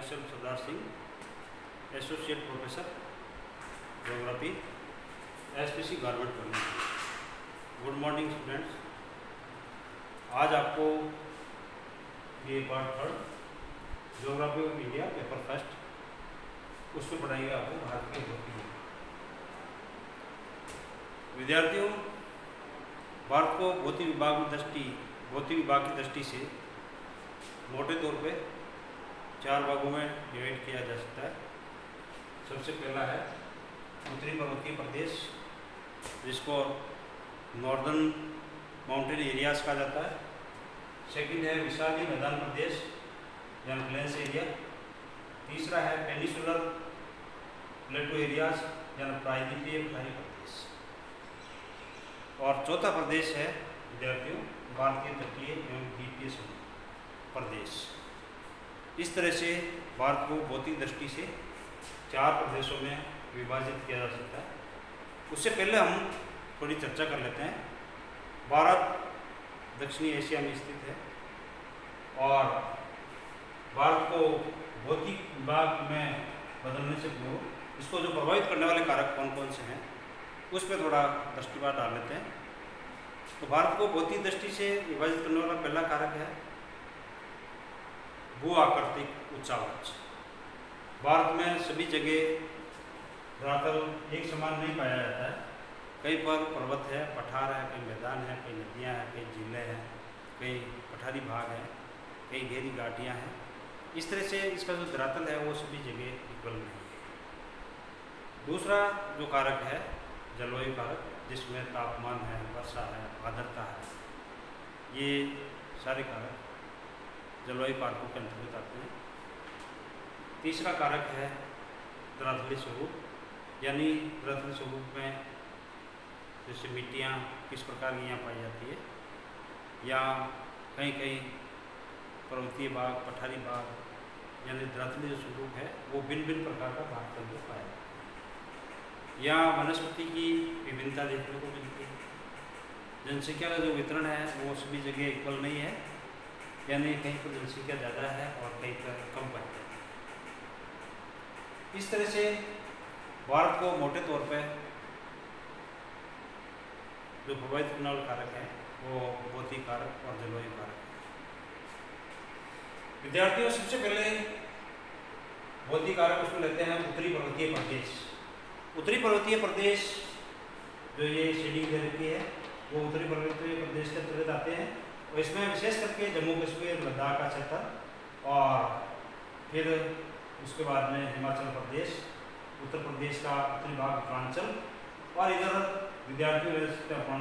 myself Sardar Singh, Associate Professor, Geography, SPC Government College. Good morning students. आज आपको ये part third geography of India paper first उसमें पढ़ाएंगे आपको भारत के भौतिक। विद्यार्थियों, भारत को भौतिक विभाग की दृष्टि से मोटे तौर पे 4 भागों में डिवाइड किया जा सकता है। सबसे पहला है उत्तरी पर्वतीय प्रदेश, जिसको नॉर्दर्न माउंटेन एरियाज कहा जाता है। सेकंड है विशालीय मैदान प्रदेश यानी प्लेन्स एरिया। तीसरा है पेनिसुलर प्लेटो एरियाज यानी प्रायद्वीपीय पठारी प्रदेश। और चौथा प्रदेश है विद्यार्थियों भारतीय तटीय एवं द्वीपीय प्रदेश। इस तरह से भारत को भौतिक दृष्टि से 4 प्रदेशों में विभाजित किया जा सकता है। उससे पहले हम थोड़ी चर्चा कर लेते हैं। भारत दक्षिणी एशिया में स्थित है और भारत को भौतिक विभाग में बदलने से पूर्व इसको जो प्रभावित करने वाले कारक कौन कौन से हैं उस पर थोड़ा दृष्टिपात डाल लेते हैं। तो भारत को भौतिक दृष्टि से विभाजित करने वाला पहला कारक है भू आकृतिक उच्चावच। भारत में सभी जगह धरातल एक समान नहीं पाया जाता है। कहीं पर पर्वत है, पठार है, कहीं मैदान है, कहीं नदियाँ हैं, कहीं झीलें हैं, कहीं पठारी भाग है, कहीं गहरी घाटियाँ हैं। इस तरह से इसका जो धरातल है वो सभी जगह इक्वल नहीं है। दूसरा जो कारक है जलवायु कारक, जिसमें तापमान है, वर्षा है, आर्द्रता है, ये सारे कारक जलवायु कारकों के अंतर्गत आते हैं। तीसरा कारक है धरातलीय स्वरूप, यानी धरातलीय स्वरूप में जैसे मिट्टियाँ किस प्रकार की यहाँ पाई जाती है, या कहीं कहीं पर्वतीय भाग, पठारी भाग यानी धरातलीय जो स्वरूप है वो भिन्न भिन्न प्रकार का भाग के अंदर पाया जाता है। या वनस्पति की विभिन्नता देखने को मिलती है। जनसंख्या का जो वितरण है वो सभी जगह इक्वल नहीं है, यानी कहीं पर जनसंख्या ज़्यादा है और कहीं पर कम पाई जाती है। इस तरह से भारत को मोटे तौर पर जो प्रभावित करने वाले कारक हैं वो भौतिक कारक और जलवायु कारक है। विद्यार्थियों, सबसे पहले भौतिक कारक उसको लेते हैं उत्तरी पर्वतीय प्रदेश। उत्तरी पर्वतीय प्रदेश जो ये शेडिंग दे रखी है वो उत्तरी पर्वतीय प्रदेश के अंतर्गत आते हैं और इसमें विशेष करके जम्मू कश्मीर, लद्दाख का क्षेत्र और फिर उसके बाद में हिमाचल प्रदेश, उत्तर प्रदेश का उत्तरी भाग उत्तरांचल, और इधर विद्यार्थियों ले सकते अपन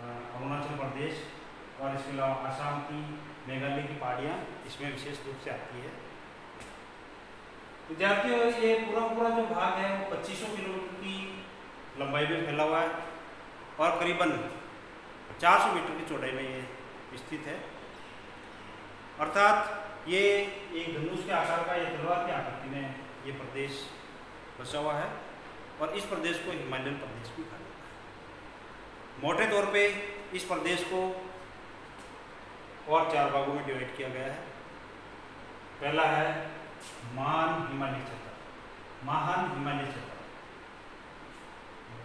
अरुणाचल प्रदेश और इसके अलावा आसाम की, मेघालय की पहाड़ियाँ इसमें विशेष रूप से आती है। विद्यार्थियों, ये पूरा जो भाग है वो 2500 किलोमीटर की लंबाई में फैला हुआ है और करीबन 400 मीटर की चौड़ाई में ये स्थित है। अर्थात ये एक धनुष के आकार का, या तलवार की आकृति में ये प्रदेश बसा हुआ है और इस प्रदेश को हिमालयन प्रदेश भी कहा जाता है। मोटे तौर पे इस प्रदेश को और 4 भागों में डिवाइड किया गया है। पहला है महान हिमालय क्षेत्र।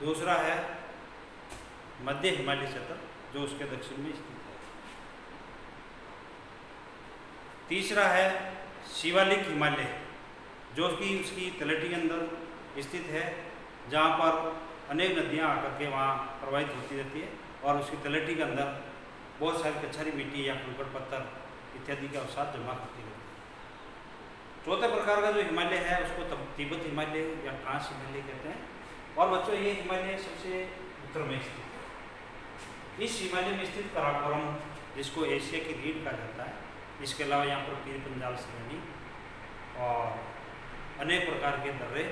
दूसरा है मध्य हिमालय क्षेत्र जो उसके दक्षिण में स्थित है। तीसरा है शिवालिक हिमालय जो कि उसकी तलहटी के अंदर स्थित है, जहाँ पर अनेक नदियाँ आकर के वहाँ प्रवाहित होती रहती है और उसकी तलहटी के अंदर बहुत सारी कछारी मिट्टी या कंकड़ पत्थर इत्यादि के अवसाद जमा करती रहती है। चौथे प्रकार का जो हिमालय है उसको तिब्बत हिमालय या ट्रांस हिमालय कहते हैं। और बच्चों, ये हिमालय सबसे उत्तर में स्थित है। इस हिमालय में स्थित काराकोरम, जिसको एशिया की रीढ़ कहा जाता है, इसके अलावा यहाँ पर पीर पंजाल श्रेणी और अनेक प्रकार के दर्रे,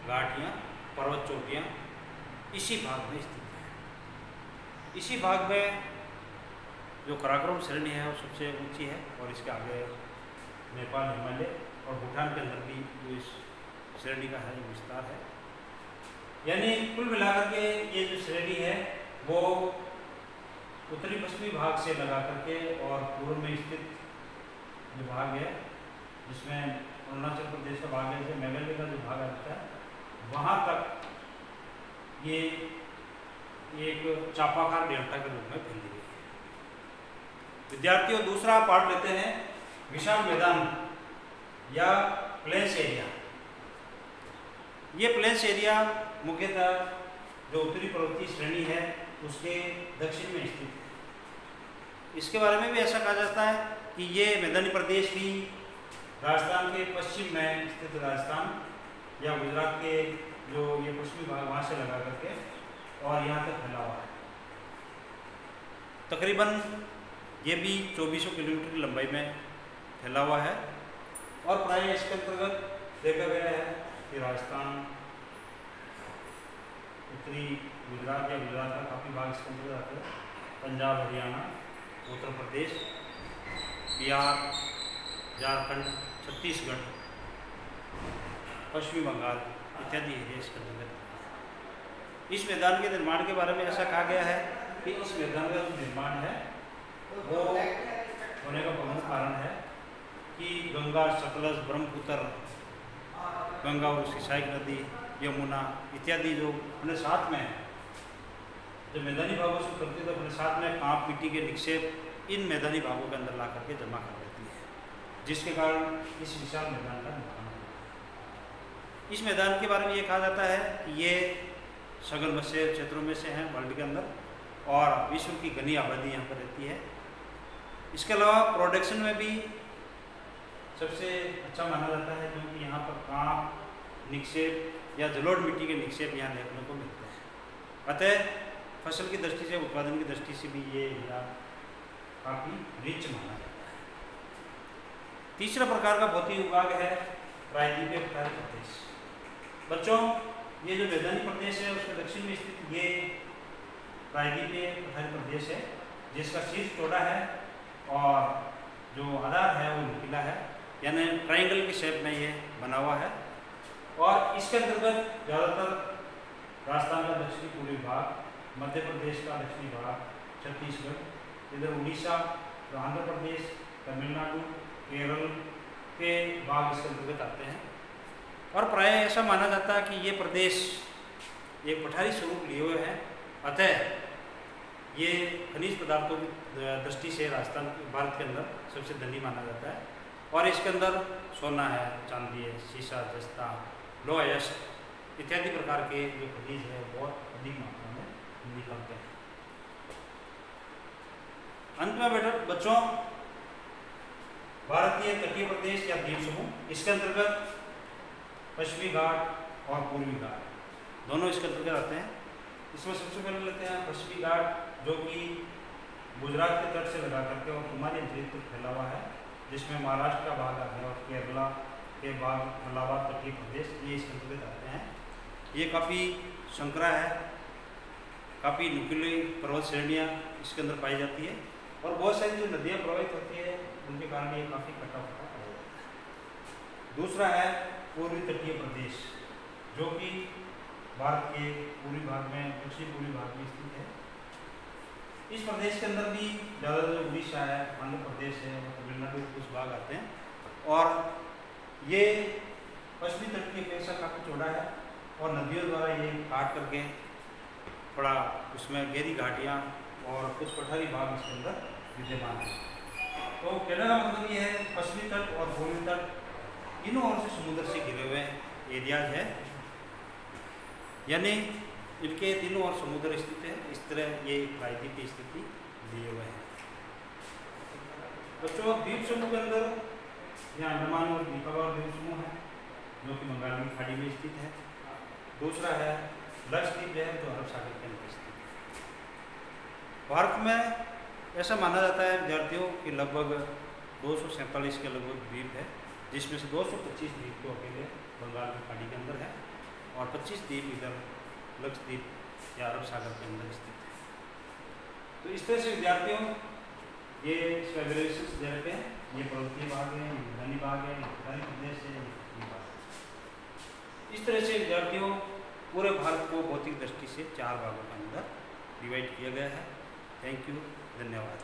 घाटियाँ, पर्वत चोटियाँ इसी भाग में स्थित है। इसी भाग में जो काराकोरम श्रेणी है वो सबसे ऊंची है और इसके आगे नेपाल हिमालय और भूटान के अंदर भी जो इस श्रेणी का है विस्तार है। यानी कुल मिलाकर के ये जो श्रेणी है वो उत्तरी पश्चिमी भाग से लगा करके और पूर्व में स्थित जो भाग है जिसमें अरुणाचल प्रदेश का भाग है, जैसे मेघालय का जो भाग आता है वहाँ तक ये एक चापाकार डेल्टा के रूप में फैली गई है। विद्यार्थियों, दूसरा पार्ट लेते हैं विशाल मैदान या प्लेन्स एरिया। ये प्लेन्स एरिया मुख्यतः जो उत्तरी पर्वतीय श्रेणी है उसके दक्षिण में स्थित है। इसके बारे में भी ऐसा कहा जाता है कि ये मैदानी प्रदेश भी राजस्थान के पश्चिम में स्थित राजस्थान या गुजरात के जो ये पश्चिमी भाग वहाँ से लगा करके और यहाँ तक फैला हुआ है। तकरीबन ये भी 2400 किलोमीटर की लंबाई में फैला हुआ है और प्राय इसके अंतर्गत देखा गया है कि राजस्थान, उत्तरी गुजरात या गुजरात का काफ़ी भाग इसके अंतर्गत आता है, पंजाब, हरियाणा, उत्तर प्रदेश, बिहार, झारखंड, छत्तीसगढ़, पश्चिमी बंगाल इत्यादि एरिया इसके अंतर्गत। इस मैदान के निर्माण के बारे में ऐसा कहा गया है कि इस मैदान का जो निर्माण है वो होने का प्रमुख कारण है कि गंगा, सतलज, ब्रह्मपुत्र, गंगा और उसकी सहायक नदी, यमुना इत्यादि जो अपने साथ में है, जो मैदानी भागों से करती है, अपने साथ में कांप मिट्टी के निक्षेप इन मैदानी भागों के अंदर ला करके जमा कर देती है, जिसके कारण इस विशाल मैदान का निर्माण होता है। इस मैदान के बारे में ये कहा जाता है कि ये सघन बसे क्षेत्रों में से हैं वर्ल्ड के अंदर और विश्व की घनी आबादी यहाँ पर रहती है। इसके अलावा प्रोडक्शन में भी सबसे अच्छा माना जाता है क्योंकि यहाँ पर कांप, निक्षेप या जलोढ़ मिट्टी के निक्षेप यहाँ देखने को मिलते हैं। अतः फसल की दृष्टि से, उत्पादन की दृष्टि से भी ये एरिया काफ़ी रिच माना जाता है। तीसरा प्रकार का भौतिक विभाग है प्रायद्वीपीय पठारी प्रदेश। बच्चों, ये जो मैदानी प्रदेश है उसके दक्षिण में स्थित ये प्रायद्वीपीय पठारी प्रदेश है, जिसका शीर्ष चौड़ा है और जो आधार है वो नुकीला है, यानी ट्रायंगल के शेप में ये बना हुआ है। और इसके अंतर्गत ज़्यादातर राजस्थान का दक्षिणी पूर्वी भाग, मध्य प्रदेश का दक्षिणी भाग, छत्तीसगढ़, इधर उड़ीसा, आंध्र प्रदेश, तमिलनाडु, केरल के भाग इसके अंतर्गत आते हैं। और प्राय ऐसा माना जाता है कि ये प्रदेश एक पठारी स्वरूप लिए हुए हैं, अतः ये खनिज पदार्थों की दृष्टि से राजस्थान, भारत के अंदर सबसे धनी माना जाता है। और इसके अंदर सोना है, चांदी है, शीशा, जस्ता, लोहा यस्क इत्यादि प्रकार के जो खनिज है बहुत अधिक मात्रा में निकलते हैं। अंत में बेटा बच्चों, भारतीय तटीय प्रदेश या द्वीप समूह, इसके अंतर्गत पश्चिमी घाट और पूर्वी घाट दोनों इसके अंतर्गत आते हैं। इसमें सबसे पहले लेते हैं पश्चिमी घाट, जो कि गुजरात के तट से लगा करके और हिमालय क्षेत्र तक फैला हुआ है, जिसमें महाराष्ट्र का भाग आता है और केरला के भाग, अलावा तटीय प्रदेश ये इसके अंतर्गत आते हैं। ये काफ़ी संकरा है, काफ़ी नुकीली पर्वत श्रेणियाँ इसके अंदर पाई जाती है और बहुत सारी जो नदियाँ प्रवाहित होती है उनके कारण ये काफ़ी कटा फटा पड़ जाता है। दूसरा है पूर्वी तटीय प्रदेश, जो कि भारत के पूर्वी भाग में, दक्षिण पूर्वी भाग में स्थित है। इस प्रदेश के अंदर भी ज़्यादातर उड़ीसा है, आंध्र प्रदेश है और तमिलनाडु के कुछ भाग आते हैं। और ये पश्चिमी तट की अपेक्षा काफ़ी चौड़ा है और नदियों द्वारा ये काट करके थोड़ा उसमें गहरी घाटियाँ और कुछ पठारी भाग इसके अंदर विद्यमान है। तो कहने का मतलब ये है पश्चिमी तट और पूर्वी तट तीनों ओर से समुद्र से घिरे हुए एरियाज है, यानी इनके तीनों ओर समुद्र स्थित है। इस तरह ये प्रायद्वीपीय स्थिति दिए हुए हैं। बच्चों, द्वीप समूह के अंदर यहाँ अंडमान और निकोबार द्वीप समूह है, जो कि बंगाल की खाड़ी में स्थित है। दूसरा है लक्षद्वीप है, जो अरब सागर के अंदर स्थित है। भारत में ऐसा माना जाता है विद्यार्थियों कि लगभग 247 के लगभग द्वीप है, जिसमें से 225 द्वीप तो अकेले बंगाल की खाड़ी के अंदर है और 25 द्वीप इधर लक्षद्वीप या अरब सागर के अंदर स्थित है। तो इस तरह से विद्यार्थियों ये इसका एवेल्यूएशन दे रखे हैं। ये पर्वतीय भाग है, मैदानी भाग है, पठारी प्रदेश है, इस तरह से विद्यार्थियों पूरे भारत को भौतिक दृष्टि से 4 भागों के अंदर डिवाइड किया गया है। थैंक यू, धन्यवाद।